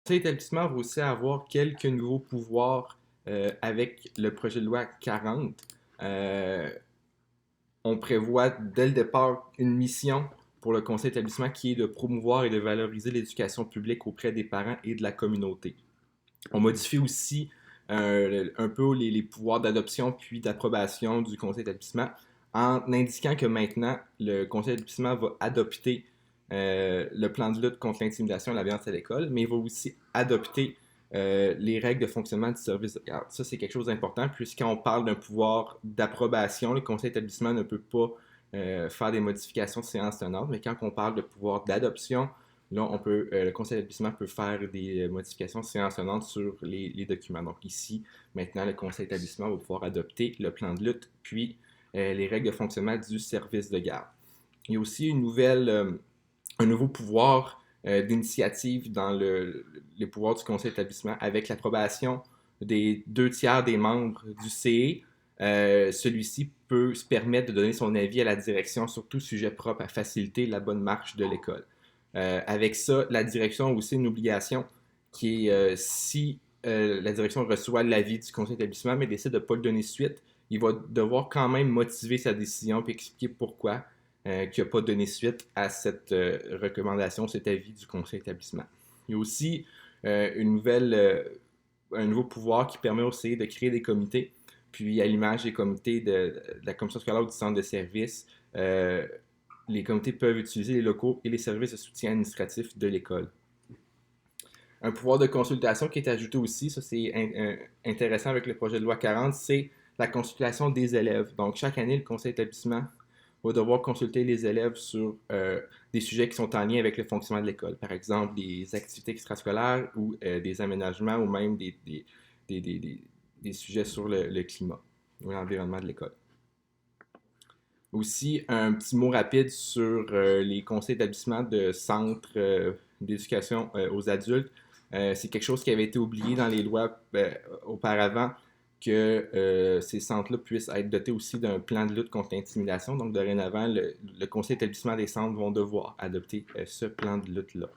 conseil d'établissement va aussi avoir quelques nouveaux pouvoirs avec le projet de loi 40. Euh, on prévoit dès le départ une mission pour le conseil d'établissement qui est de promouvoir et de valoriser l'éducation publique auprès des parents et de la communauté. On modifie aussi un peu les pouvoirs d'adoption puis d'approbation du conseil d'établissement en indiquant que maintenant, le conseil d'établissement va adopter le plan de lutte contre l'intimidation et la violence à l'école, mais il va aussi adopter les règles de fonctionnement du service de garde. Ça, c'est quelque chose d'important, puisqu'on parle d'un pouvoir d'approbation, le conseil d'établissement ne peut pas faire des modifications de séance tenante, mais quand on parle de pouvoir d'adoption, là, le conseil d'établissement peut faire des modifications séance tenante sur les documents. Donc ici, maintenant, le conseil d'établissement va pouvoir adopter le plan de lutte, puis les règles de fonctionnement du service de garde. Il y a aussi un nouveau pouvoir d'initiative dans les pouvoirs du conseil d'établissement avec l'approbation des 2 tiers des membres du CE. Celui-ci peut se permettre de donner son avis à la direction sur tout sujet propre à faciliter la bonne marche de l'école. Avec ça, la direction a aussi une obligation qui est si la direction reçoit l'avis du conseil d'établissement mais décide de ne pas le donner suite, il va devoir quand même motiver sa décision et expliquer pourquoi qui n'a pas donné suite à cette recommandation, cet avis du conseil d'établissement. Il y a aussi un nouveau pouvoir qui permet au CE de créer des comités, puis à l'image des comités de la commission scolaire ou du centre de service, les comités peuvent utiliser les locaux et les services de soutien administratif de l'école. Un pouvoir de consultation qui est ajouté aussi, ça c'est intéressant avec le projet de loi 40, c'est la consultation des élèves. Donc chaque année, le conseil d'établissement va devoir consulter les élèves sur des sujets qui sont en lien avec le fonctionnement de l'école. Par exemple, des activités extrascolaires ou des aménagements ou même des sujets sur le climat ou l'environnement de l'école. Aussi, un petit mot rapide sur les conseils d'établissement de centres d'éducation aux adultes. C'est quelque chose qui avait été oublié dans les lois auparavant, que ces centres-là puissent être dotés aussi d'un plan de lutte contre l'intimidation. Donc, dorénavant, le conseil d'établissement des centres vont devoir adopter ce plan de lutte-là.